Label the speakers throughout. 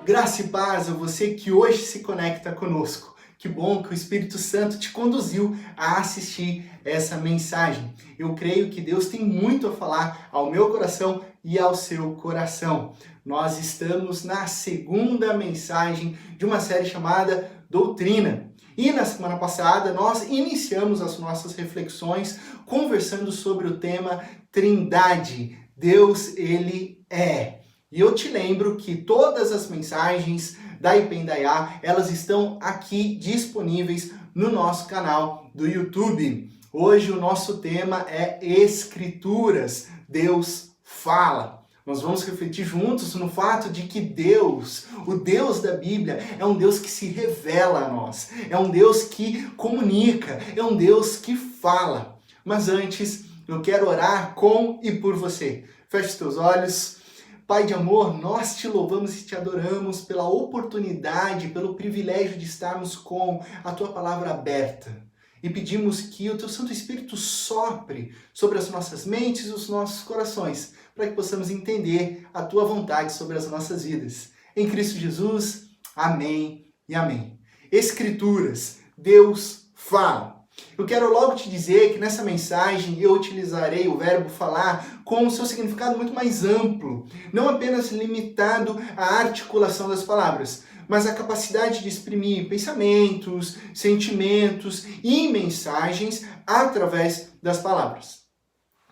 Speaker 1: Graça e paz a você que hoje se conecta conosco. Que bom que o Espírito Santo te conduziu a assistir essa mensagem. Eu creio que Deus tem muito a falar ao meu coração e ao seu coração. Nós estamos na segunda mensagem de uma série chamada Doutrina. E na semana passada nós iniciamos as nossas reflexões conversando sobre o tema Trindade. Deus, Ele é. E eu te lembro que todas as mensagens da Ipendaiá, elas estão aqui disponíveis no nosso canal do YouTube. Hoje o nosso tema é Escrituras. Deus fala. Nós vamos refletir juntos no fato de que Deus, o Deus da Bíblia, é um Deus que se revela a nós. É um Deus que comunica. É um Deus que fala. Mas antes, eu quero orar com e por você. Feche os teus olhos. Pai de amor, nós te louvamos e te adoramos pela oportunidade, pelo privilégio de estarmos com a tua palavra aberta. E pedimos que o teu Santo Espírito sopre sobre as nossas mentes e os nossos corações, para que possamos entender a tua vontade sobre as nossas vidas. Em Cristo Jesus, amém e amém. Escrituras, Deus fala. Eu quero logo te dizer que nessa mensagem eu utilizarei o verbo falar com o seu significado muito mais amplo, não apenas limitado à articulação das palavras, mas à capacidade de exprimir pensamentos, sentimentos e mensagens através das palavras.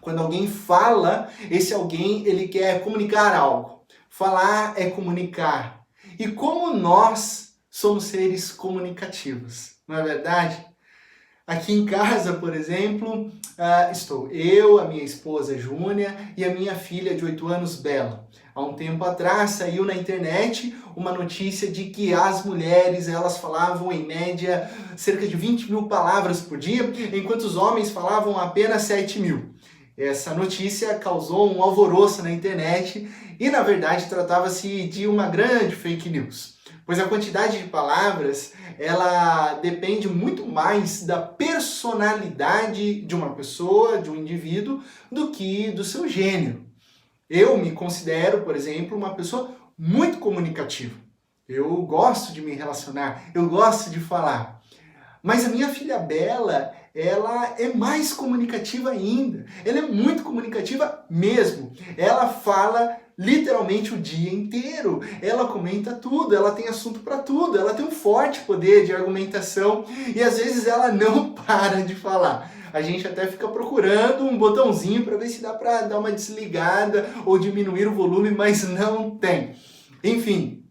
Speaker 1: Quando alguém fala, esse alguém ele quer comunicar algo. Falar é comunicar. E como nós somos seres comunicativos, não é verdade? Aqui em casa, por exemplo, estou eu, a minha esposa Júnia e a minha filha de 8 anos, Bela. Há um tempo atrás saiu na internet uma notícia de que as mulheres elas falavam em média cerca de 20 mil palavras por dia, enquanto os homens falavam apenas 7 mil. Essa notícia causou um alvoroço na internet e, na verdade, tratava-se de uma grande fake news. Pois a quantidade de palavras, ela depende muito mais da personalidade de uma pessoa, de um indivíduo, do que do seu gênero. Eu me considero, por exemplo, uma pessoa muito comunicativa. Eu gosto de me relacionar, eu gosto de falar. Mas a minha filha Bela, ela é mais comunicativa ainda. Ela é muito comunicativa mesmo. Ela fala literalmente o dia inteiro. Ela comenta tudo, ela tem assunto para tudo, ela tem um forte poder de argumentação e às vezes ela não para de falar. A gente até fica procurando um botãozinho para ver se dá para dar uma desligada ou diminuir o volume, mas não tem. Enfim,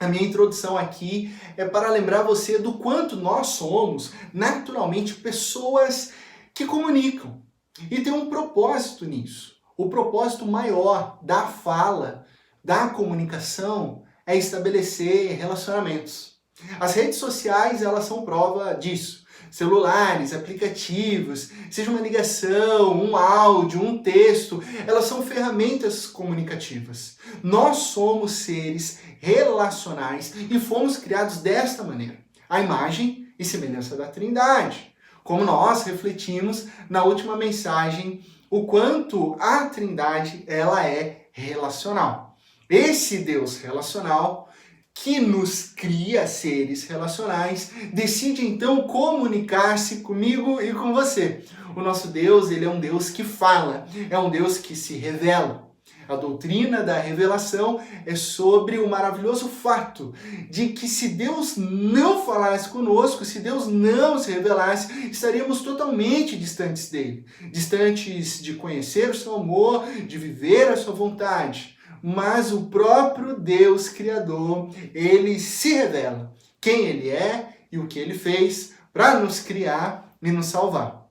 Speaker 1: a minha introdução aqui é para lembrar você do quanto nós somos naturalmente pessoas que comunicam e tem um propósito nisso. O propósito maior da fala, da comunicação, é estabelecer relacionamentos. As redes sociais, elas são prova disso. Celulares, aplicativos, seja uma ligação, um áudio, um texto, elas são ferramentas comunicativas. Nós somos seres relacionais e fomos criados desta maneira, à imagem e semelhança da Trindade. Como nós refletimos na última mensagem, o quanto a Trindade ela é relacional. Esse Deus relacional que nos cria seres relacionais, decide então comunicar-se comigo e com você. O nosso Deus, ele é um Deus que fala, é um Deus que se revela. A doutrina da revelação é sobre o maravilhoso fato de que se Deus não falasse conosco, se Deus não se revelasse, estaríamos totalmente distantes dele. Distantes de conhecer o seu amor, de viver a sua vontade. Mas o próprio Deus Criador, ele se revela. Quem ele é e o que ele fez para nos criar e nos salvar.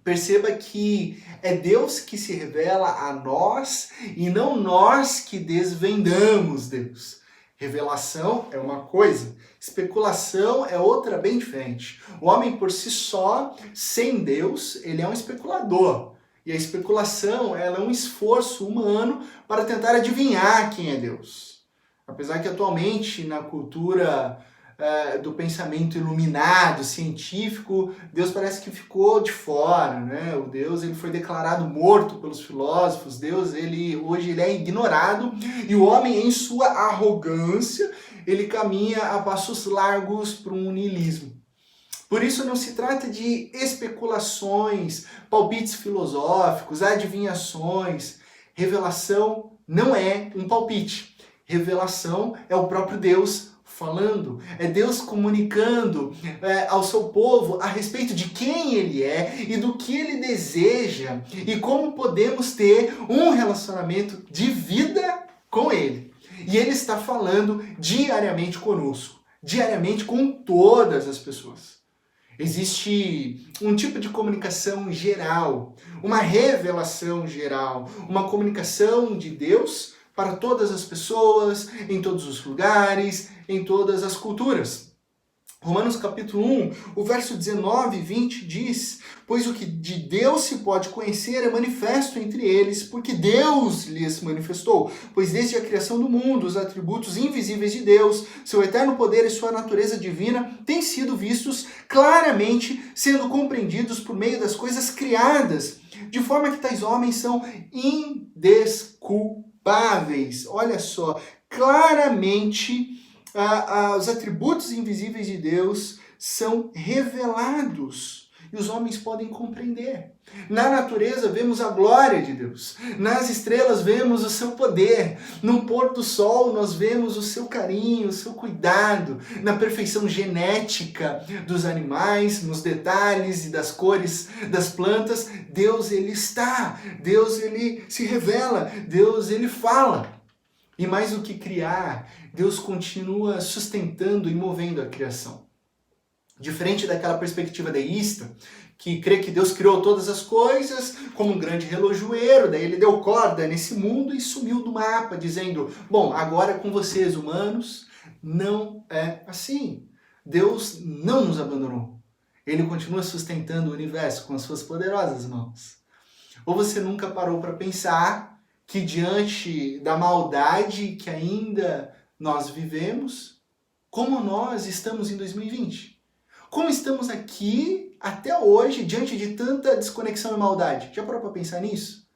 Speaker 1: Perceba que é Deus que se revela a nós e não nós que desvendamos Deus. Revelação é uma coisa, especulação é outra bem diferente. O homem por si só, sem Deus, ele é um especulador. E a especulação ela é um esforço humano para tentar adivinhar quem é Deus. Apesar que atualmente na cultura do pensamento iluminado, científico, Deus parece que ficou de fora, né? O Deus, ele foi declarado morto pelos filósofos, Deus, hoje ele é ignorado, e o homem, em sua arrogância, ele caminha a passos largos para um niilismo. Por isso não se trata de especulações, palpites filosóficos, adivinhações. Revelação não é um palpite. Revelação é o próprio Deus falando. É Deus comunicando ao seu povo a respeito de quem Ele é e do que Ele deseja e como podemos ter um relacionamento de vida com Ele. E Ele está falando diariamente conosco, diariamente com todas as pessoas. Existe um tipo de comunicação geral, uma revelação geral, uma comunicação de Deus para todas as pessoas, em todos os lugares, em todas as culturas. Romanos capítulo 1, o verso 19 e 20 diz: pois o que de Deus se pode conhecer é manifesto entre eles, porque Deus lhes manifestou. Pois desde a criação do mundo, os atributos invisíveis de Deus, seu eterno poder e sua natureza divina, têm sido vistos claramente, sendo compreendidos por meio das coisas criadas, de forma que tais homens são indesculpáveis. Olha só, claramente os atributos invisíveis de Deus são revelados e os homens podem compreender. Na natureza vemos a glória de Deus, nas estrelas vemos o seu poder, no pôr do sol nós vemos o seu carinho, o seu cuidado, na perfeição genética dos animais, nos detalhes e das cores das plantas. Deus, ele está, Deus, ele se revela, Deus, ele fala. E mais do que criar, Deus continua sustentando e movendo a criação. Diferente daquela perspectiva deísta, que crê que Deus criou todas as coisas como um grande relojoeiro, daí ele deu corda nesse mundo e sumiu do mapa, dizendo, bom, agora é com vocês, humanos. Não é assim. Deus não nos abandonou. Ele continua sustentando o universo com as suas poderosas mãos. Ou você nunca parou para pensar que diante da maldade que ainda nós vivemos, como nós estamos em 2020? Como estamos aqui até hoje diante de tanta desconexão e maldade? Já parou para pensar nisso?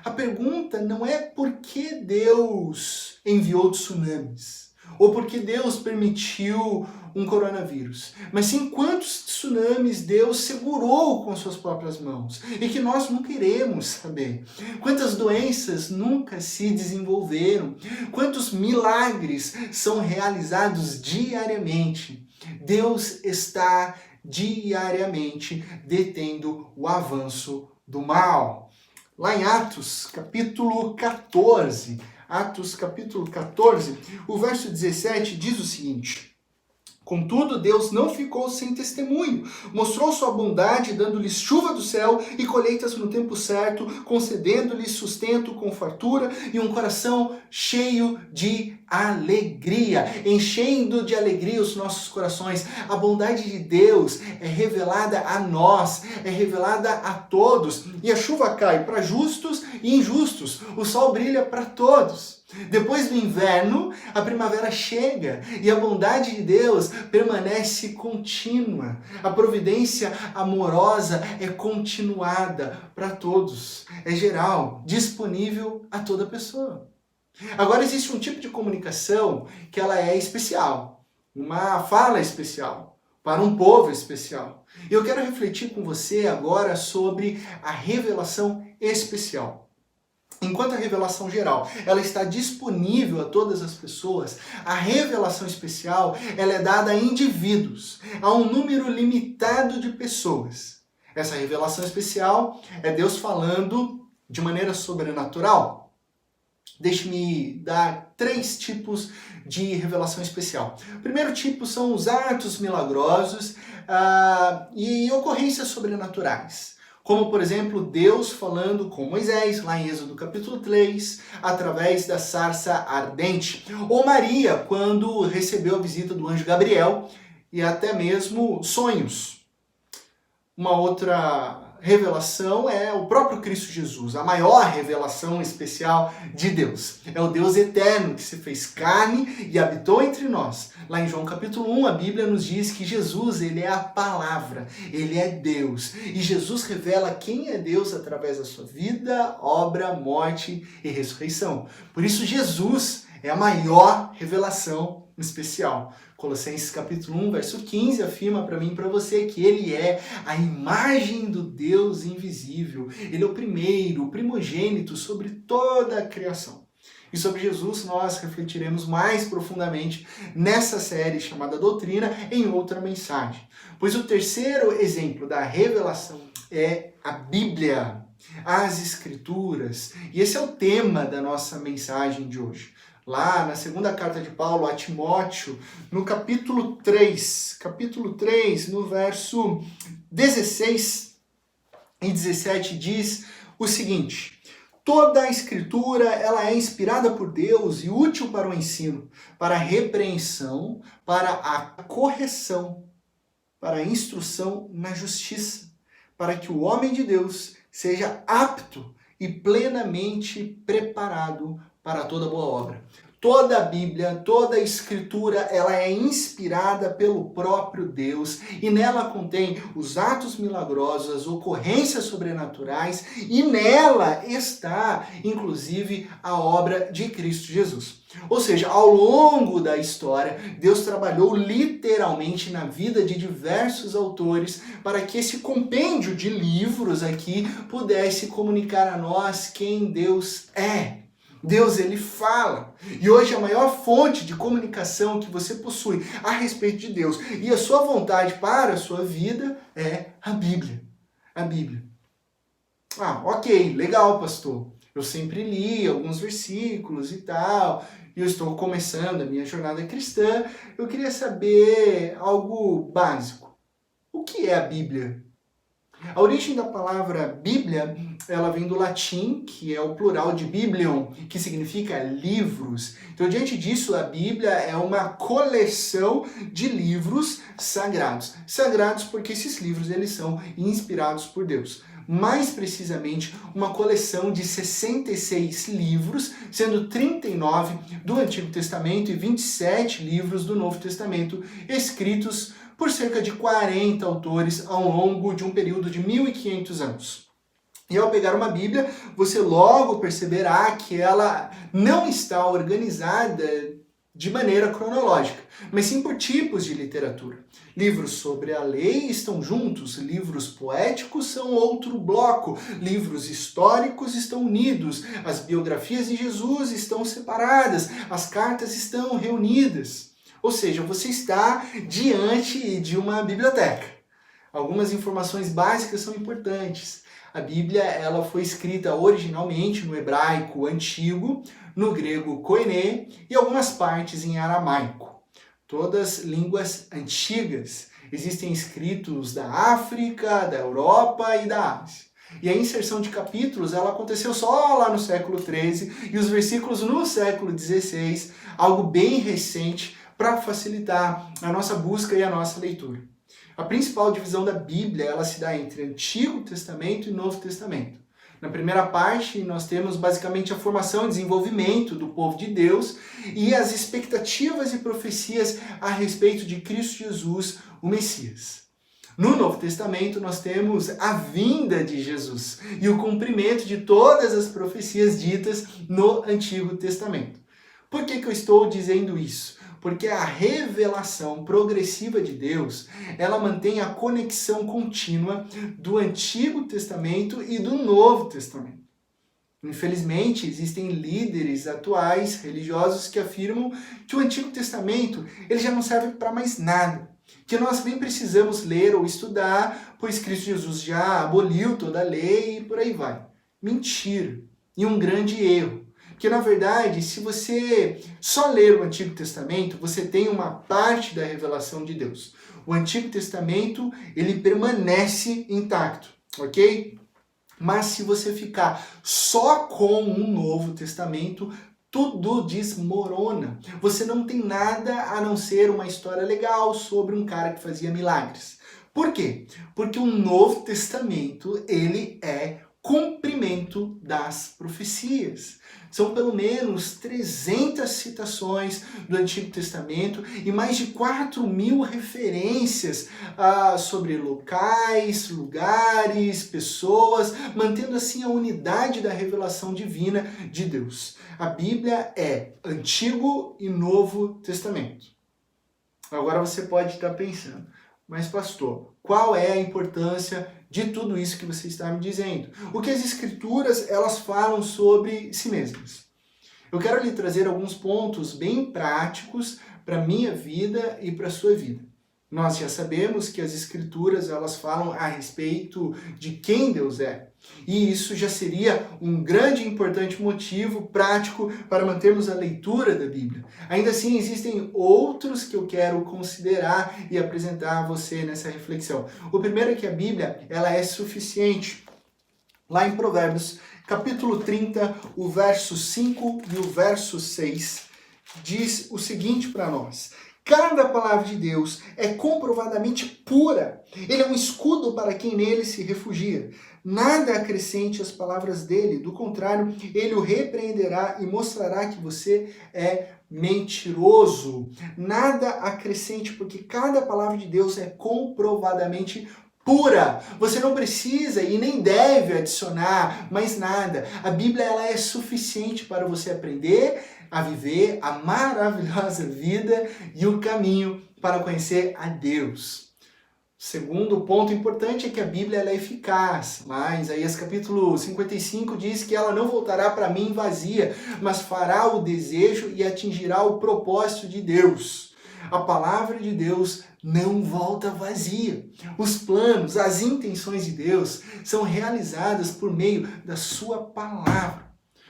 Speaker 1: A pergunta não é por que Deus enviou tsunamis, ou por que Deus permitiu um coronavírus, mas sim quantos tsunamis Deus segurou com suas próprias mãos e que nós nunca iremos saber. Quantas doenças nunca se desenvolveram, quantos milagres são realizados diariamente. Deus está diariamente detendo o avanço do mal. Lá em Atos, capítulo 14, o verso 17 diz o seguinte: contudo, Deus não ficou sem testemunho, mostrou sua bondade, dando-lhes chuva do céu e colheitas no tempo certo, concedendo-lhes sustento com fartura e um coração cheio de alegria, enchendo de alegria os nossos corações. A bondade de Deus é revelada a nós, é revelada a todos, e a chuva cai para justos e injustos, o sol brilha para todos. Depois do inverno, a primavera chega e a bondade de Deus permanece contínua. A providência amorosa é continuada para todos, é geral, disponível a toda pessoa. Agora existe um tipo de comunicação que ela é especial, uma fala especial, para um povo especial. E eu quero refletir com você agora sobre a revelação especial. Enquanto a revelação geral, ela está disponível a todas as pessoas, a revelação especial, ela é dada a indivíduos, a um número limitado de pessoas. Essa revelação especial é Deus falando de maneira sobrenatural. Deixe-me dar 3 tipos de revelação especial. O primeiro tipo são os atos milagrosos e ocorrências sobrenaturais. Como, por exemplo, Deus falando com Moisés, lá em Êxodo capítulo 3, através da sarça ardente. Ou Maria, quando recebeu a visita do anjo Gabriel, e até mesmo sonhos. Uma outra revelação é o próprio Cristo Jesus, a maior revelação especial de Deus. É o Deus eterno que se fez carne e habitou entre nós. Lá em João capítulo 1, a Bíblia nos diz que Jesus, ele é a palavra, ele é Deus. E Jesus revela quem é Deus através da sua vida, obra, morte e ressurreição. Por isso Jesus é a maior revelação especial. Colossenses capítulo 1, verso 15, afirma para mim e para você que ele é a imagem do Deus invisível. Ele é o primeiro, o primogênito sobre toda a criação. E sobre Jesus nós refletiremos mais profundamente nessa série chamada Doutrina em outra mensagem. Pois o terceiro exemplo da revelação é a Bíblia, as Escrituras. E esse é o tema da nossa mensagem de hoje. Lá na segunda carta de Paulo a Timóteo, no capítulo 3, no verso 16 e 17, diz o seguinte: toda a Escritura ela é inspirada por Deus e útil para o ensino, para a repreensão, para a correção, para a instrução na justiça, para que o homem de Deus seja apto e plenamente preparado para toda boa obra. Toda a Bíblia, toda a Escritura, ela é inspirada pelo próprio Deus e nela contém os atos milagrosos, as ocorrências sobrenaturais e nela está, inclusive, a obra de Cristo Jesus. Ou seja, ao longo da história, Deus trabalhou literalmente na vida de diversos autores para que esse compêndio de livros aqui pudesse comunicar a nós quem Deus é. Deus, ele fala. E hoje a maior fonte de comunicação que você possui a respeito de Deus e a sua vontade para a sua vida é a Bíblia. A Bíblia. Ah, ok, legal, pastor. Eu sempre li alguns versículos e tal, e eu estou começando a minha jornada cristã. Eu queria saber algo básico. O que é a Bíblia? A origem da palavra Bíblia, ela vem do latim, que é o plural de biblion, que significa livros. Então, diante disso, a Bíblia é uma coleção de livros sagrados. Sagrados porque esses livros eles são inspirados por Deus. Mais precisamente, uma coleção de 66 livros, sendo 39 do Antigo Testamento e 27 livros do Novo Testamento, escritos por cerca de 40 autores ao longo de um período de 1.500 anos. E ao pegar uma Bíblia, você logo perceberá que ela não está organizada de maneira cronológica, mas sim por tipos de literatura. Livros sobre a lei estão juntos, livros poéticos são outro bloco, livros históricos estão unidos, as biografias de Jesus estão separadas, as cartas estão reunidas. Ou seja, você está diante de uma biblioteca. Algumas informações básicas são importantes. A Bíblia ela foi escrita originalmente no hebraico antigo, no grego koiné e algumas partes em aramaico. Todas línguas antigas. Existem escritos da África, da Europa e da Ásia. E a inserção de capítulos ela aconteceu só lá no século XIII e os versículos no século XVI, algo bem recente, para facilitar a nossa busca e a nossa leitura. A principal divisão da Bíblia ela se dá entre Antigo Testamento e Novo Testamento. Na primeira parte, nós temos basicamente a formação e desenvolvimento do povo de Deus e as expectativas e profecias a respeito de Cristo Jesus, o Messias. No Novo Testamento, nós temos a vinda de Jesus e o cumprimento de todas as profecias ditas no Antigo Testamento. Por que eu estou dizendo isso? Porque a revelação progressiva de Deus, ela mantém a conexão contínua do Antigo Testamento e do Novo Testamento. Infelizmente, existem líderes atuais, religiosos, que afirmam que o Antigo Testamento ele já não serve para mais nada, que nós nem precisamos ler ou estudar, pois Cristo Jesus já aboliu toda a lei e por aí vai. Mentira! E um grande erro. Porque, na verdade, se você só ler o Antigo Testamento, você tem uma parte da revelação de Deus. O Antigo Testamento, ele permanece intacto, ok? Mas se você ficar só com um Novo Testamento, tudo desmorona. Você não tem nada a não ser uma história legal sobre um cara que fazia milagres. Por quê? Porque o Novo Testamento, ele é cumprimento das profecias. São pelo menos 300 citações do Antigo Testamento e mais de 4.000 referências sobre locais, lugares, pessoas, mantendo assim a unidade da revelação divina de Deus. A Bíblia é Antigo e Novo Testamento. Agora você pode estar pensando, mas pastor, qual é a importância de tudo isso que você está me dizendo? O que as Escrituras elas falam sobre si mesmas? Eu quero lhe trazer alguns pontos bem práticos para a minha vida e para a sua vida. Nós já sabemos que as Escrituras elas falam a respeito de quem Deus é. E isso já seria um grande e importante motivo prático para mantermos a leitura da Bíblia. Ainda assim, existem outros que eu quero considerar e apresentar a você nessa reflexão. O primeiro é que a Bíblia ela é suficiente. Lá em Provérbios, capítulo 30, o verso 5 e o verso 6, diz o seguinte para nós: cada palavra de Deus é comprovadamente pura. Ele é um escudo para quem nele se refugia. Nada acrescente às palavras dele. Do contrário, ele o repreenderá e mostrará que você é mentiroso. Nada acrescente, porque cada palavra de Deus é comprovadamente pura. Você não precisa e nem deve adicionar mais nada. A Bíblia ela é suficiente para você aprender a viver a maravilhosa vida e o caminho para conhecer a Deus. Segundo ponto importante é que a Bíblia ela é eficaz. Lá em Isaías capítulo 55 diz que ela não voltará para mim vazia, mas fará o desejo e atingirá o propósito de Deus. A palavra de Deus não volta vazia. Os planos, as intenções de Deus são realizadas por meio da sua palavra.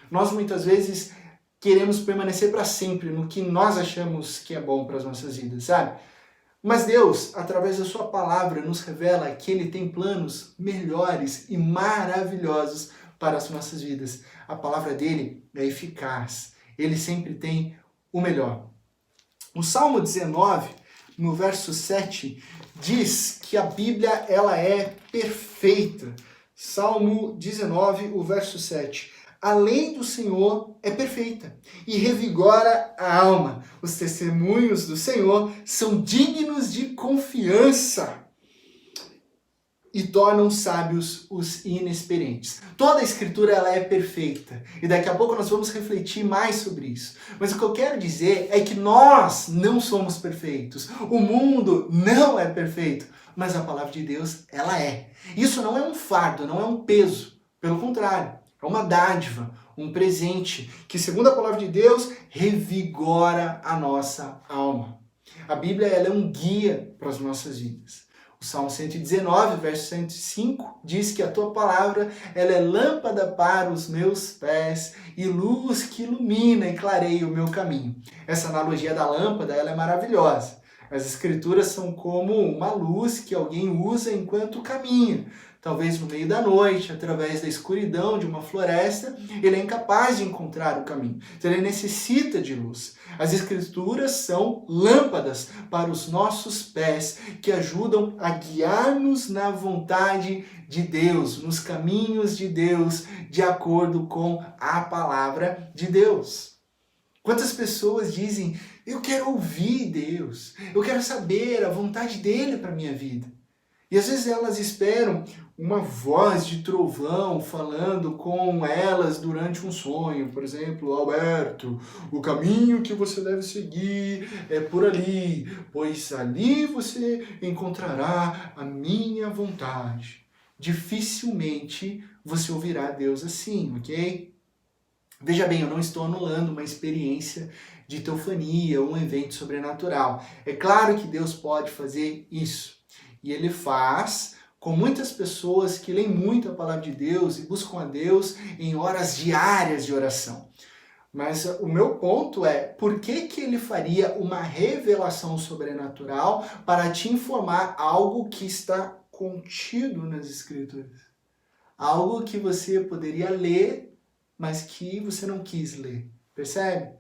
Speaker 1: Nós muitas vezes queremos permanecer para sempre no que nós achamos que é bom para as nossas vidas, sabe? Mas Deus, através da sua palavra, nos revela que Ele tem planos melhores e maravilhosos para as nossas vidas. A palavra dele é eficaz. Ele sempre tem o melhor. O Salmo 19, no verso 7, diz que a Bíblia ela é perfeita. Salmo 19, o verso 7. A lei do Senhor é perfeita e revigora a alma. Os testemunhos do Senhor são dignos de confiança e tornam sábios os inexperientes. Toda a Escritura ela é perfeita e daqui a pouco nós vamos refletir mais sobre isso. Mas o que eu quero dizer é que nós não somos perfeitos. O mundo não é perfeito, mas a palavra de Deus ela é. Isso não é um fardo, não é um peso. Pelo contrário. É uma dádiva, um presente, que segundo a palavra de Deus, revigora a nossa alma. A Bíblia ela é um guia para as nossas vidas. O Salmo 119, verso 105, diz que a tua palavra ela é lâmpada para os meus pés e luz que ilumina e clareia o meu caminho. Essa analogia da lâmpada ela é maravilhosa. As escrituras são como uma luz que alguém usa enquanto caminha. Talvez no meio da noite, através da escuridão de uma floresta, ele é incapaz de encontrar o caminho. Então ele necessita de luz. As escrituras são lâmpadas para os nossos pés, que ajudam a guiar-nos na vontade de Deus, nos caminhos de Deus, de acordo com a palavra de Deus. Quantas pessoas dizem, eu quero ouvir Deus, eu quero saber a vontade dele para a minha vida. E às vezes elas esperam uma voz de trovão falando com elas durante um sonho. Por exemplo, Alberto, o caminho que você deve seguir é por ali, pois ali você encontrará a minha vontade. Dificilmente você ouvirá Deus assim, ok? Veja bem, eu não estou anulando uma experiência de teofania, um evento sobrenatural. É claro que Deus pode fazer isso. E Ele faz com muitas pessoas que leem muito a palavra de Deus e buscam a Deus em horas diárias de oração. Mas o meu ponto é, por que Ele faria uma revelação sobrenatural para te informar algo que está contido nas Escrituras? Algo que você poderia ler, mas que você não quis ler. Percebe?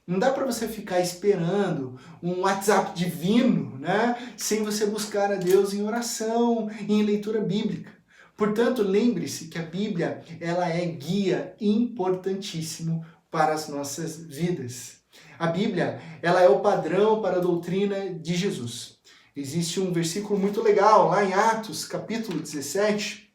Speaker 1: Não dá para você ficar esperando um WhatsApp divino, né? Sem você buscar a Deus em oração, em leitura bíblica. Portanto, lembre-se que a Bíblia, ela é guia importantíssimo para as nossas vidas. A Bíblia, ela é o padrão para a doutrina de Jesus. Existe um versículo muito legal lá em Atos, capítulo 17,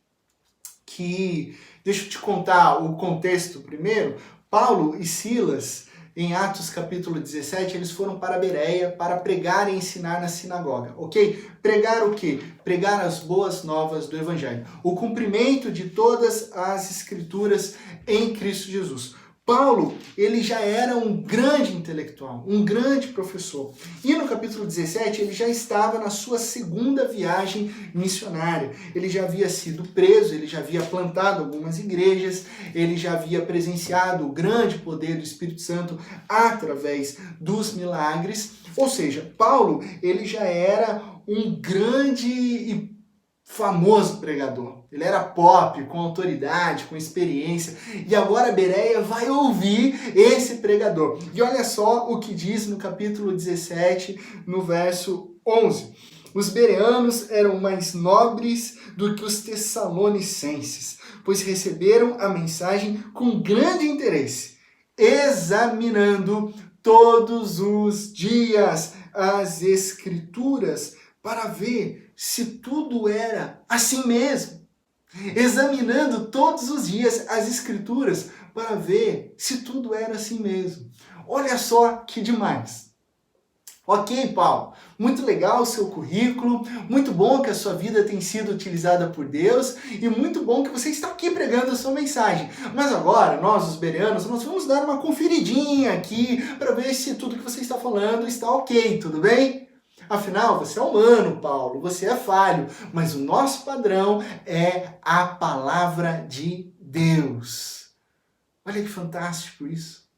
Speaker 1: que, deixa eu te contar o contexto primeiro. Paulo e Silas, em Atos capítulo 17, eles foram para Bereia para pregar e ensinar na sinagoga, ok? Pregar o quê? Pregar as boas novas do Evangelho. O cumprimento de todas as escrituras em Cristo Jesus. Paulo, ele já era um grande intelectual, um grande professor. E no capítulo 17, ele já estava na sua segunda viagem missionária. Ele já havia sido preso, ele já havia plantado algumas igrejas, ele já havia presenciado o grande poder do Espírito Santo através dos milagres. Ou seja, Paulo, ele já era um grande e famoso pregador. Ele era pop, com autoridade, com experiência. E agora Bereia vai ouvir esse pregador. E olha só o que diz no capítulo 17, no verso 11. Os bereanos eram mais nobres do que os tessalonicenses, pois receberam a mensagem com grande interesse, examinando todos os dias as Escrituras para ver se tudo era assim mesmo. Examinando todos os dias as Escrituras para ver se tudo era assim mesmo. Olha só que demais. Ok, Paulo, muito legal o seu currículo, muito bom que a sua vida tem sido utilizada por Deus e muito bom que você está aqui pregando a sua mensagem. Mas agora, nós, os bereanos, nós vamos dar uma conferidinha aqui para ver se tudo que você está falando está ok, tudo bem? Afinal, você é humano, Paulo, você é falho, mas o nosso padrão é a palavra de Deus. Olha que fantástico isso.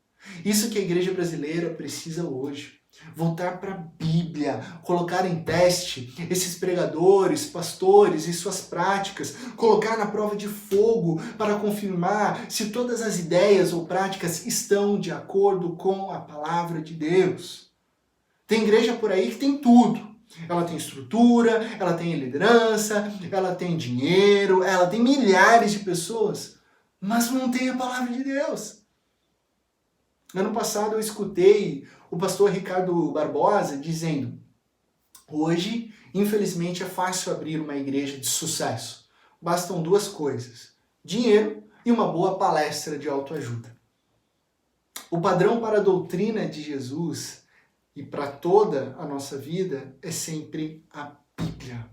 Speaker 1: Isso que a igreja brasileira precisa hoje. Voltar para a Bíblia, colocar em teste esses pregadores, pastores e suas práticas, colocar na prova de fogo para confirmar se todas as ideias ou práticas estão de acordo com a palavra de Deus. Tem igreja por aí que tem tudo. Ela tem estrutura, ela tem liderança, ela tem dinheiro, ela tem milhares de pessoas, mas não tem a palavra de Deus. Ano passado eu escutei o pastor Ricardo Barbosa dizendo: hoje, infelizmente, é fácil abrir uma igreja de sucesso. Bastam duas coisas: dinheiro e uma boa palestra de autoajuda. O padrão para a doutrina de Jesus e para toda a nossa vida é sempre a Bíblia,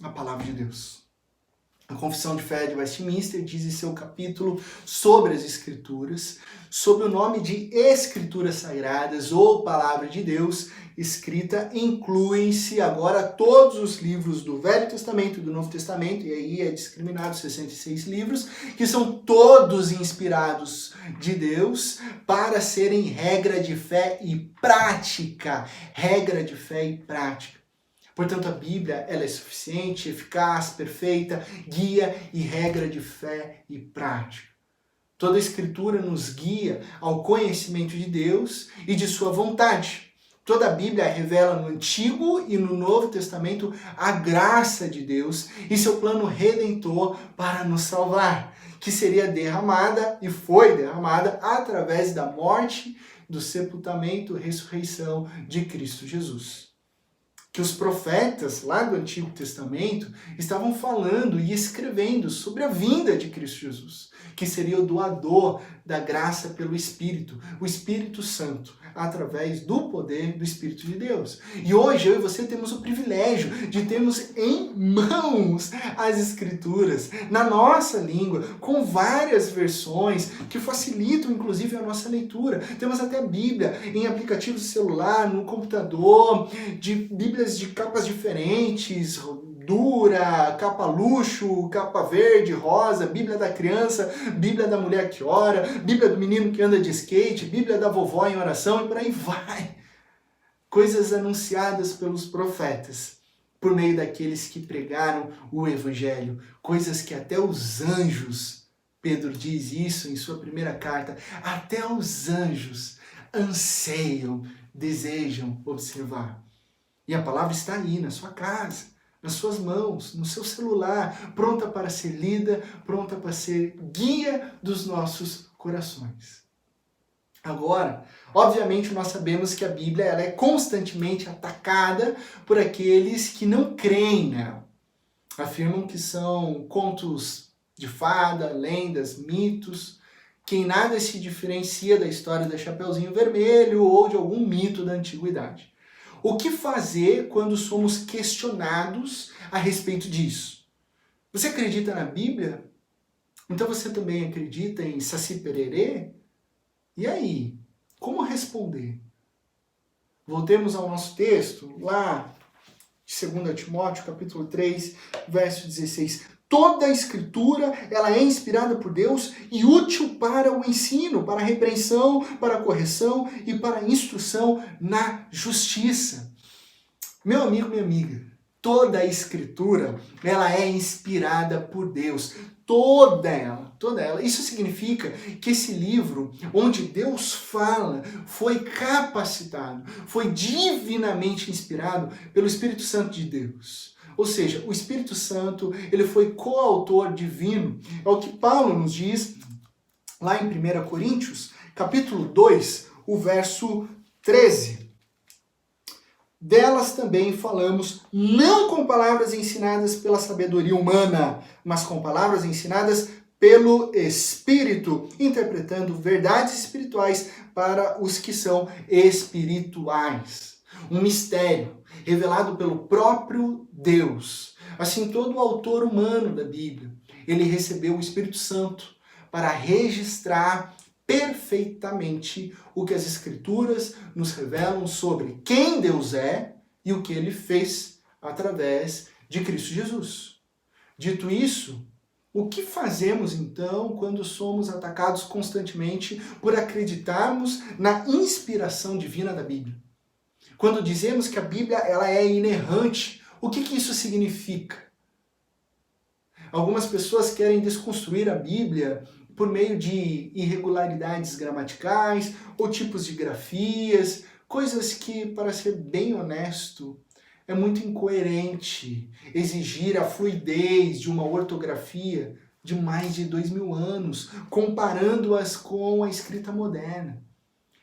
Speaker 1: a palavra de Deus. A Confissão de Fé de Westminster diz em seu capítulo sobre as Escrituras, sob o nome de Escrituras Sagradas ou Palavra de Deus, escrita, incluem-se agora todos os livros do Velho Testamento e do Novo Testamento, e aí é discriminado 66 livros, que são todos inspirados de Deus para serem regra de fé e prática. Regra de fé e prática. Portanto, a Bíblia ela é suficiente, eficaz, perfeita, guia e regra de fé e prática. Toda a Escritura nos guia ao conhecimento de Deus e de sua vontade. Toda a Bíblia revela no Antigo e no Novo Testamento a graça de Deus e seu plano redentor para nos salvar, que seria derramada e foi derramada através da morte, do sepultamento e ressurreição de Cristo Jesus. Que os profetas lá do Antigo Testamento estavam falando e escrevendo sobre a vinda de Cristo Jesus, que seria o doador da graça pelo Espírito, o Espírito Santo, através do poder do Espírito de Deus. E hoje eu e você temos o privilégio de termos em mãos as Escrituras, na nossa língua, com várias versões que facilitam inclusive a nossa leitura. Temos até Bíblia em aplicativos de celular, no computador, de Bíblias de capas diferentes, dura, capa luxo, capa verde, rosa, Bíblia da criança, Bíblia da mulher que ora, Bíblia do menino que anda de skate, Bíblia da vovó em oração e por aí vai. Coisas anunciadas pelos profetas, por meio daqueles que pregaram o Evangelho, coisas que até os anjos, Pedro diz isso em sua primeira carta, até os anjos anseiam, desejam observar. E a palavra está aí, na sua casa, nas suas mãos, no seu celular, pronta para ser lida, pronta para ser guia dos nossos corações. Agora, obviamente, nós sabemos que a Bíblia ela é constantemente atacada por aqueles que não creem nela. Afirmam que são contos de fada, lendas, mitos, que em nada se diferencia da história da Chapeuzinho Vermelho ou de algum mito da antiguidade. O que fazer quando somos questionados a respeito disso? Você acredita na Bíblia? Então você também acredita em Saci Pererê? E aí? Como responder? Voltemos ao nosso texto, lá de 2 Timóteo, capítulo 3, verso 16. Toda a Escritura ela é inspirada por Deus e útil para o ensino, para a repreensão, para a correção e para a instrução na justiça. Meu amigo, minha amiga, toda a Escritura ela é inspirada por Deus. Toda ela. Isso significa que esse livro, onde Deus fala, foi capacitado, foi divinamente inspirado pelo Espírito Santo de Deus. Ou seja, o Espírito Santo, ele foi coautor divino. É o que Paulo nos diz lá em 1 Coríntios, capítulo 2, o verso 13. Delas também falamos, não com palavras ensinadas pela sabedoria humana, mas com palavras ensinadas pelo Espírito, interpretando verdades espirituais para os que são espirituais. Um mistério revelado pelo próprio Deus. Assim, todo autor humano da Bíblia, ele recebeu o Espírito Santo para registrar perfeitamente o que as Escrituras nos revelam sobre quem Deus é e o que Ele fez através de Cristo Jesus. Dito isso, o que fazemos então quando somos atacados constantemente por acreditarmos na inspiração divina da Bíblia? Quando dizemos que a Bíblia ela é inerrante, o que isso significa? Algumas pessoas querem desconstruir a Bíblia por meio de irregularidades gramaticais ou tipos de grafias, coisas que, para ser bem honesto, é muito incoerente exigir a fluidez de uma ortografia de mais de 2000 anos, comparando-as com a escrita moderna.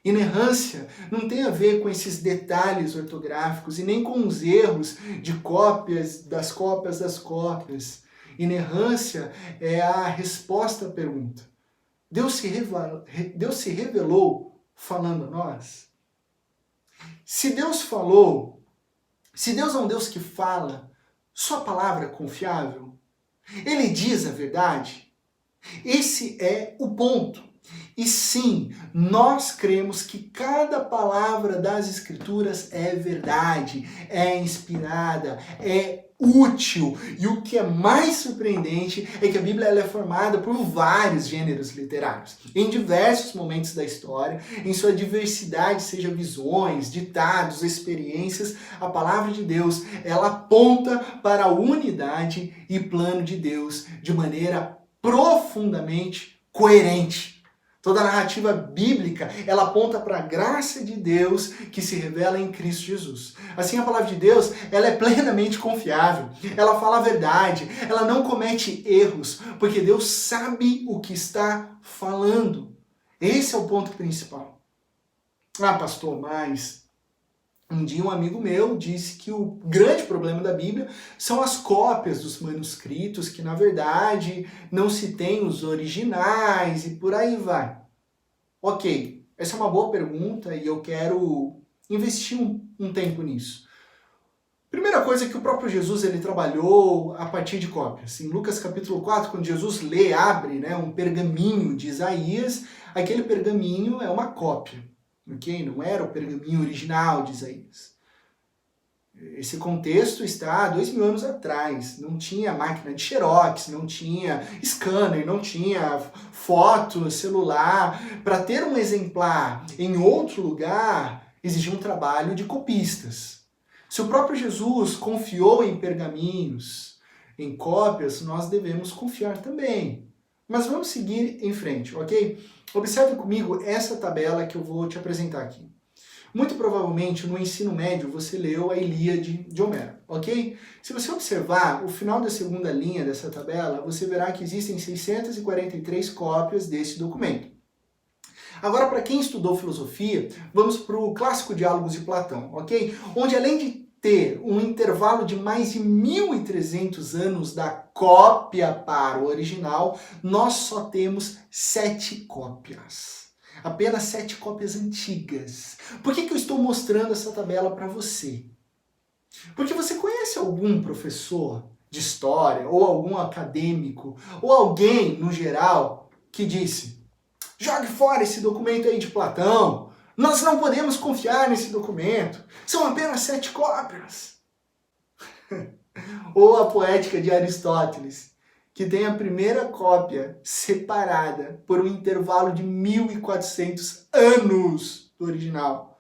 Speaker 1: Inerrância não tem a ver com esses detalhes ortográficos e nem com os erros de cópias das cópias das cópias. Inerrância é a resposta à pergunta. Deus se revelou falando a nós? Se Deus falou, se Deus é um Deus que fala, sua palavra é confiável? Ele diz a verdade? Esse é o ponto. E sim, nós cremos que cada palavra das Escrituras é verdade, é inspirada, é útil. E o que é mais surpreendente é que a Bíblia ela é formada por vários gêneros literários. Em diversos momentos da história, em sua diversidade, seja visões, ditados, experiências, a palavra de Deus ela aponta para a unidade e plano de Deus de maneira profundamente coerente. Toda a narrativa bíblica, ela aponta para a graça de Deus que se revela em Cristo Jesus. Assim, a palavra de Deus, ela é plenamente confiável. Ela fala a verdade, ela não comete erros, porque Deus sabe o que está falando. Esse é o ponto principal. Ah, pastor, mas um dia um amigo meu disse que o grande problema da Bíblia são as cópias dos manuscritos, que na verdade não se tem os originais e por aí vai. Ok, essa é uma boa pergunta e eu quero investir um tempo nisso. Primeira coisa é que o próprio Jesus ele trabalhou a partir de cópias. Em Lucas capítulo 4, quando Jesus abre um pergaminho de Isaías, aquele pergaminho é uma cópia. Okay? Não era o pergaminho original de Isaías. Esse contexto está há 2000 anos atrás. Não tinha máquina de xerox, não tinha scanner, não tinha foto, celular. Para ter um exemplar em outro lugar, exigia um trabalho de copistas. Se o próprio Jesus confiou em pergaminhos, em cópias, nós devemos confiar também. Mas vamos seguir em frente, ok? Observe comigo essa tabela que eu vou te apresentar aqui. Muito provavelmente no ensino médio você leu a Ilíade de Homero, ok? Se você observar o final da segunda linha dessa tabela, você verá que existem 643 cópias desse documento. Agora, para quem estudou filosofia, vamos para o clássico Diálogos de Platão, ok? Onde além de ter um intervalo de mais de 1.300 anos da cópia para o original, nós só temos 7 cópias. Apenas 7 cópias antigas. Por que eu estou mostrando essa tabela para você? Porque você conhece algum professor de história, ou algum acadêmico, ou alguém, no geral, que disse: jogue fora esse documento aí de Platão, nós não podemos confiar nesse documento, são apenas 7 cópias. Ou a Poética de Aristóteles, que tem a primeira cópia separada por um intervalo de 1.400 anos do original.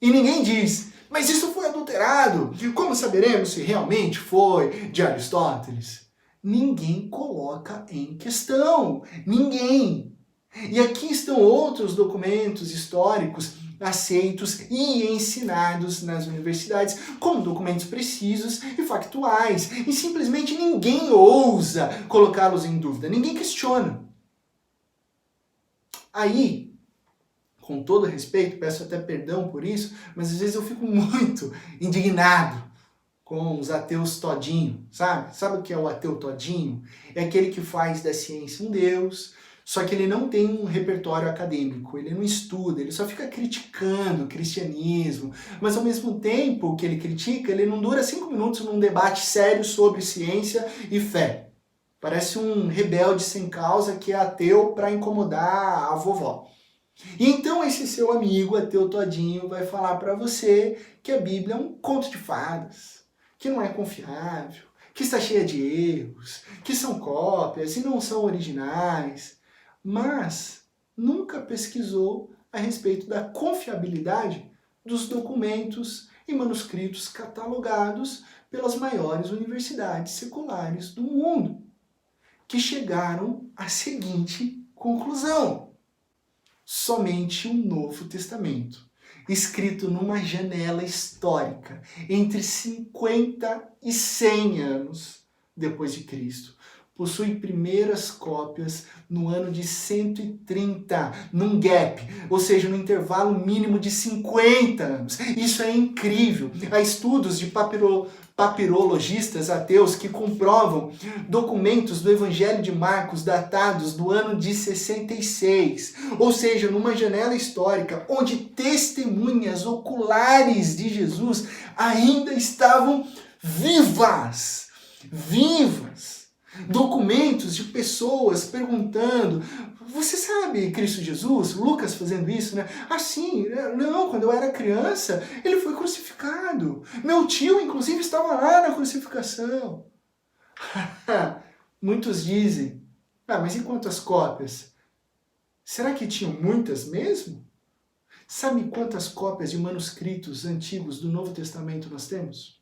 Speaker 1: E ninguém diz: mas isso foi adulterado, como saberemos se realmente foi de Aristóteles? Ninguém coloca em questão, ninguém. E aqui estão outros documentos históricos aceitos e ensinados nas universidades como documentos precisos e factuais. E simplesmente ninguém ousa colocá-los em dúvida, ninguém questiona. Aí, com todo respeito, peço até perdão por isso, mas às vezes eu fico muito indignado com os ateus todinho, sabe? Sabe o que é o ateu todinho? É aquele que faz da ciência um deus, só que ele não tem um repertório acadêmico, ele não estuda, ele só fica criticando o cristianismo, mas ao mesmo tempo que ele critica, ele não dura 5 minutos num debate sério sobre ciência e fé. Parece um rebelde sem causa que é ateu para incomodar a vovó. E então esse seu amigo ateu todinho vai falar para você que a Bíblia é um conto de fadas, que não é confiável, que está cheia de erros, que são cópias e não são originais, mas nunca pesquisou a respeito da confiabilidade dos documentos e manuscritos catalogados pelas maiores universidades seculares do mundo, que chegaram à seguinte conclusão: somente o Novo Testamento, escrito numa janela histórica entre 50 e 100 anos depois de Cristo, possui primeiras cópias no ano de 130, num gap, ou seja, no intervalo mínimo de 50 anos. Isso é incrível. Há estudos de papirologistas ateus que comprovam documentos do Evangelho de Marcos datados do ano de 66, ou seja, numa janela histórica onde testemunhas oculares de Jesus ainda estavam vivas. Documentos de pessoas perguntando: você sabe Cristo Jesus? Lucas fazendo isso, né? Ah, sim, não, quando eu era criança, ele foi crucificado. Meu tio, inclusive, estava lá na crucificação. Muitos dizem: ah, mas e quantas cópias? Será que tinham muitas mesmo? Sabe quantas cópias de manuscritos antigos do Novo Testamento nós temos?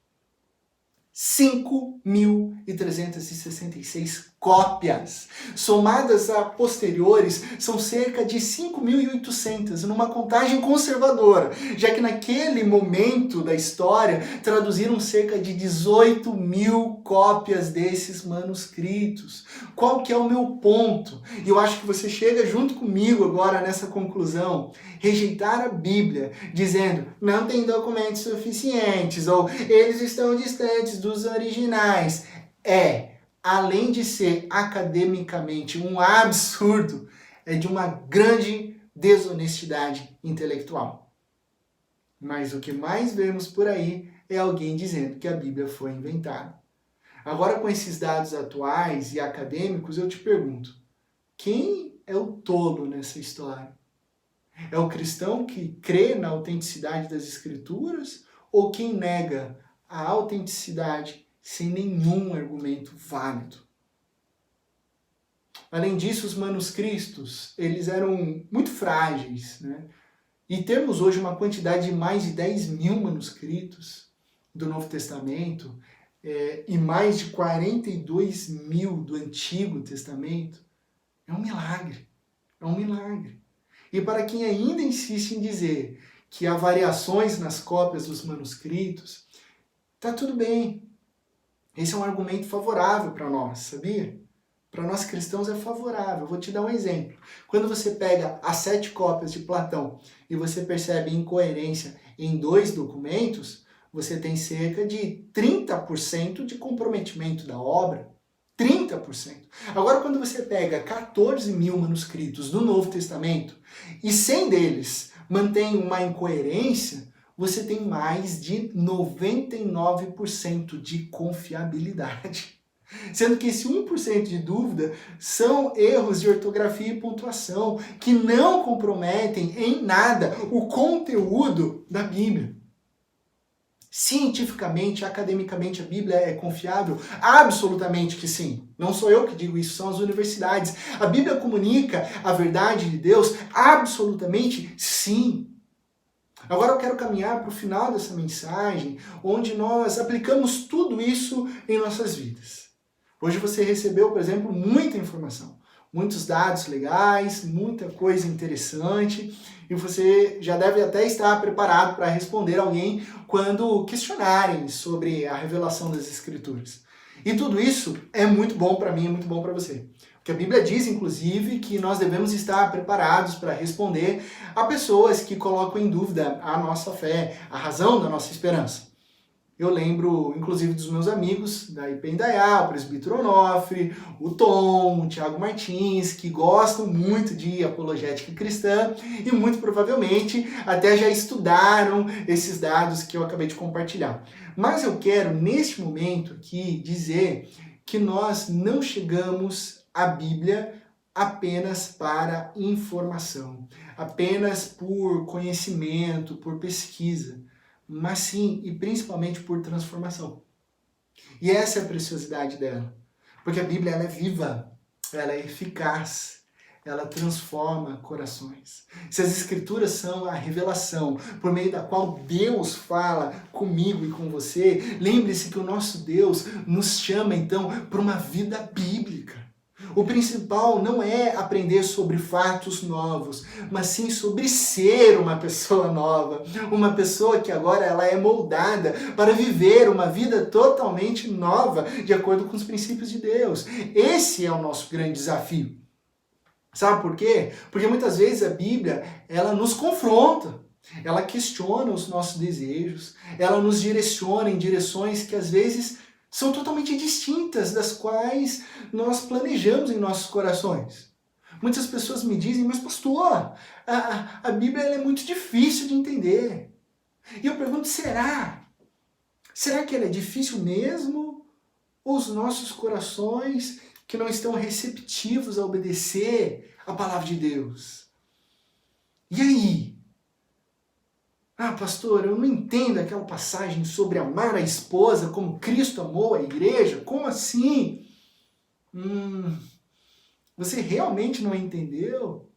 Speaker 1: 5.366 cópias. Somadas a posteriores, são cerca de 5.800, numa contagem conservadora, já que naquele momento da história traduziram cerca de 18.000 cópias desses manuscritos. Qual que é o meu ponto? E eu acho que você chega junto comigo agora nessa conclusão. Rejeitar a Bíblia, dizendo: não tem documentos suficientes, ou eles estão distantes dos originais, além de ser academicamente um absurdo, é de uma grande desonestidade intelectual. Mas o que mais vemos por aí é alguém dizendo que a Bíblia foi inventada. Agora, com esses dados atuais e acadêmicos, eu te pergunto: quem é o tolo nessa história? É o cristão que crê na autenticidade das Escrituras, ou quem nega a autenticidade sem nenhum argumento válido? Além disso, os manuscritos, eles eram muito frágeis, né? E temos hoje uma quantidade de mais de 10.000 manuscritos do Novo Testamento e mais de 42.000 do Antigo Testamento. É um milagre. É um milagre. E para quem ainda insiste em dizer que há variações nas cópias dos manuscritos, tá tudo bem. Esse é um argumento favorável para nós, sabia? Para nós cristãos é favorável. Vou te dar um exemplo. Quando você pega as 7 cópias de Platão e você percebe incoerência em 2 documentos, você tem cerca de 30% de comprometimento da obra. 30%. Agora, quando você pega 14 mil manuscritos do Novo Testamento e 100 deles mantém uma incoerência, você tem mais de 99% de confiabilidade. Sendo que esse 1% de dúvida são erros de ortografia e pontuação que não comprometem em nada o conteúdo da Bíblia. Cientificamente, academicamente, a Bíblia é confiável? Absolutamente que sim. Não sou eu que digo isso, são as universidades. A Bíblia comunica a verdade de Deus? Absolutamente sim. Agora eu quero caminhar para o final dessa mensagem, onde nós aplicamos tudo isso em nossas vidas. Hoje você recebeu, por exemplo, muita informação, muitos dados legais, muita coisa interessante, e você já deve até estar preparado para responder alguém quando questionarem sobre a revelação das Escrituras. E tudo isso é muito bom para mim, é muito bom para você. Porque a Bíblia diz, inclusive, que nós devemos estar preparados para responder a pessoas que colocam em dúvida a nossa fé, a razão da nossa esperança. Eu lembro, inclusive, dos meus amigos da IPEndaiá, o presbítero Onofre, o Tom, o Thiago Martins, que gostam muito de apologética cristã e muito provavelmente até já estudaram esses dados que eu acabei de compartilhar. Mas eu quero, neste momento aqui, dizer que nós não chegamos à Bíblia apenas para informação, apenas por conhecimento, por pesquisa, mas sim e principalmente por transformação. E essa é a preciosidade dela, porque a Bíblia ela é viva, ela é eficaz, ela transforma corações. Se as Escrituras são a revelação por meio da qual Deus fala comigo e com você, lembre-se que o nosso Deus nos chama então para uma vida bíblica. O principal não é aprender sobre fatos novos, mas sim sobre ser uma pessoa nova, uma pessoa que agora ela é moldada para viver uma vida totalmente nova, de acordo com os princípios de Deus. Esse é o nosso grande desafio. Sabe por quê? Porque muitas vezes a Bíblia, ela nos confronta, ela questiona os nossos desejos, ela nos direciona em direções que às vezes são totalmente distintas das quais nós planejamos em nossos corações. Muitas pessoas me dizem, mas pastor, a Bíblia ela é muito difícil de entender. E eu pergunto, será? Será que ela é difícil mesmo? Ou os nossos corações que não estão receptivos a obedecer a palavra de Deus? E aí? Ah, pastor, eu não entendo aquela passagem sobre amar a esposa como Cristo amou a igreja. Como assim? Você realmente não entendeu?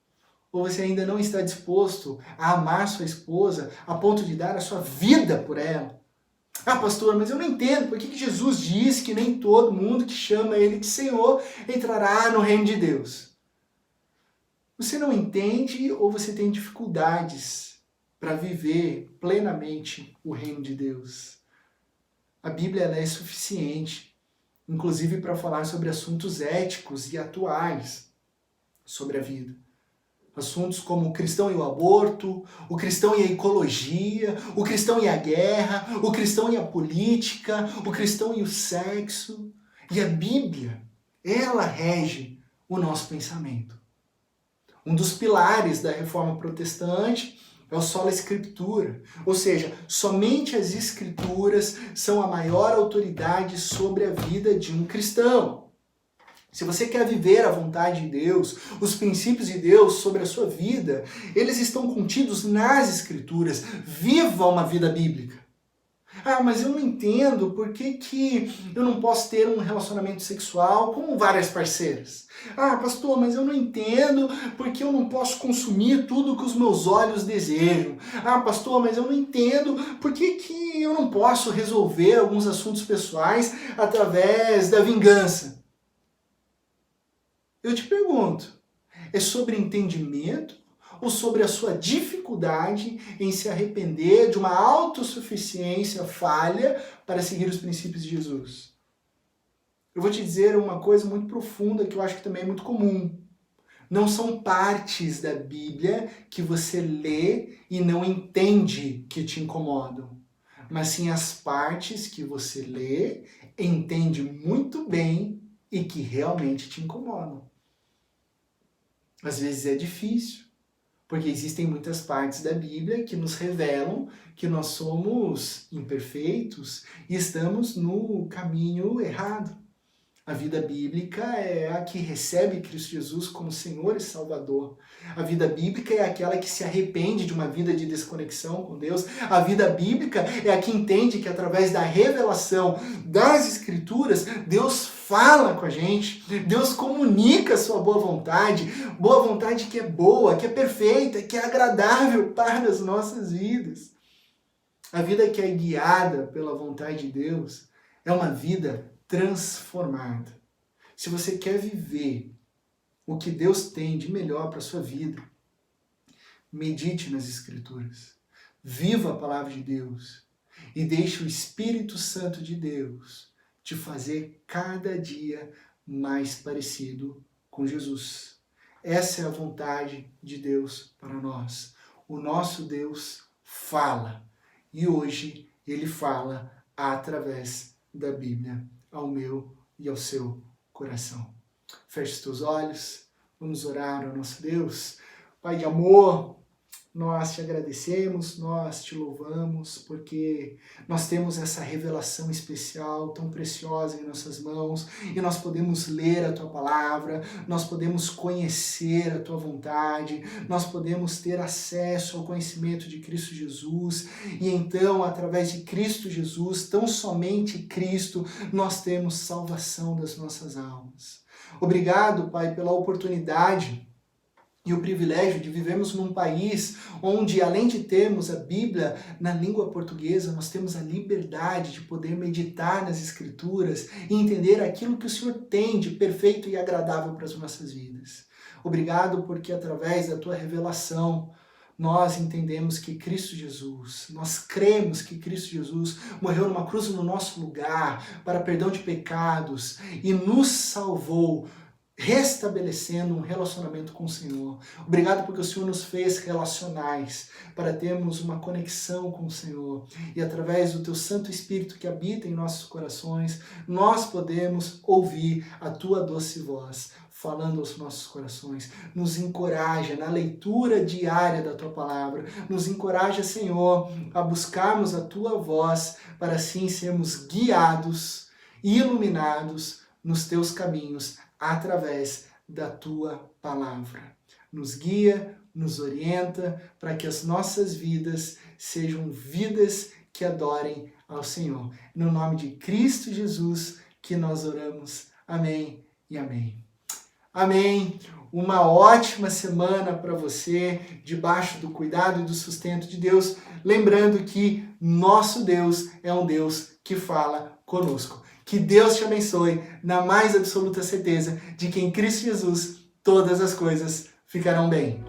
Speaker 1: Ou você ainda não está disposto a amar sua esposa a ponto de dar a sua vida por ela? Ah, pastor, mas eu não entendo. Por que Jesus diz que nem todo mundo que chama ele de Senhor entrará no reino de Deus? Você não entende ou você tem dificuldades para viver plenamente o reino de Deus? A Bíblia ela é suficiente, inclusive para falar sobre assuntos éticos e atuais sobre a vida. Assuntos como o cristão e o aborto, o cristão e a ecologia, o cristão e a guerra, o cristão e a política, o cristão e o sexo. E a Bíblia, ela rege o nosso pensamento. Um dos pilares da reforma protestante é o sola escritura, ou seja, somente as escrituras são a maior autoridade sobre a vida de um cristão. Se você quer viver a vontade de Deus, os princípios de Deus sobre a sua vida, eles estão contidos nas escrituras. Viva uma vida bíblica. Ah, mas eu não entendo por que eu não posso ter um relacionamento sexual com várias parceiras. Ah, pastor, mas eu não entendo porque eu não posso consumir tudo que os meus olhos desejam. Ah, pastor, mas eu não entendo por que eu não posso resolver alguns assuntos pessoais através da vingança. Eu te pergunto, É sobre entendimento ou sobre a sua dificuldade em se arrepender de uma autossuficiência falha para seguir os princípios de Jesus? Eu vou te dizer uma coisa muito profunda que eu acho que também é muito comum. Não são partes da Bíblia que você lê e não entende que te incomodam, mas sim as partes que você lê, entende muito bem e que realmente te incomodam. Às vezes é difícil, porque existem muitas partes da Bíblia que nos revelam que nós somos imperfeitos e estamos no caminho errado. A vida bíblica é a que recebe Cristo Jesus como Senhor e Salvador. A vida bíblica é aquela que se arrepende de uma vida de desconexão com Deus. A vida bíblica é a que entende que através da revelação das Escrituras, Deus fala com a gente, Deus comunica a sua boa vontade que é boa, que é perfeita, que é agradável para as nossas vidas. A vida que é guiada pela vontade de Deus é uma vida transformada. Se você quer viver o que Deus tem de melhor para a sua vida, medite nas Escrituras, viva a palavra de Deus e deixe o Espírito Santo de Deus te fazer cada dia mais parecido com Jesus. Essa é a vontade de Deus para nós. O nosso Deus fala e hoje Ele fala através da Bíblia ao meu e ao seu coração. Feche os teus olhos, vamos orar ao nosso Deus. Pai de amor, nós te agradecemos, nós te louvamos, porque nós temos essa revelação especial, tão preciosa em nossas mãos, e nós podemos ler a tua palavra, nós podemos conhecer a tua vontade, nós podemos ter acesso ao conhecimento de Cristo Jesus, e então, através de Cristo Jesus, tão somente Cristo, nós temos salvação das nossas almas. Obrigado, Pai, pela oportunidade e o privilégio de vivermos num país onde, além de termos a Bíblia na língua portuguesa, nós temos a liberdade de poder meditar nas Escrituras e entender aquilo que o Senhor tem de perfeito e agradável para as nossas vidas. Obrigado porque, através da Tua revelação, nós entendemos que Cristo Jesus, nós cremos que Cristo Jesus morreu numa cruz no nosso lugar para perdão de pecados e nos salvou, restabelecendo um relacionamento com o Senhor. Obrigado porque o Senhor nos fez relacionais para termos uma conexão com o Senhor. E através do Teu Santo Espírito que habita em nossos corações, nós podemos ouvir a Tua doce voz falando aos nossos corações. Nos encoraja na leitura diária da Tua palavra. Nos encoraja, Senhor, a buscarmos a Tua voz para assim sermos guiados e iluminados nos Teus caminhos através da Tua palavra. Nos guia, nos orienta para que as nossas vidas sejam vidas que adorem ao Senhor. No nome de Cristo Jesus que nós oramos. Amém e amém. Amém. Uma ótima semana para você, debaixo do cuidado e do sustento de Deus. Lembrando que nosso Deus é um Deus que fala conosco. Que Deus te abençoe na mais absoluta certeza de que em Cristo Jesus todas as coisas ficarão bem.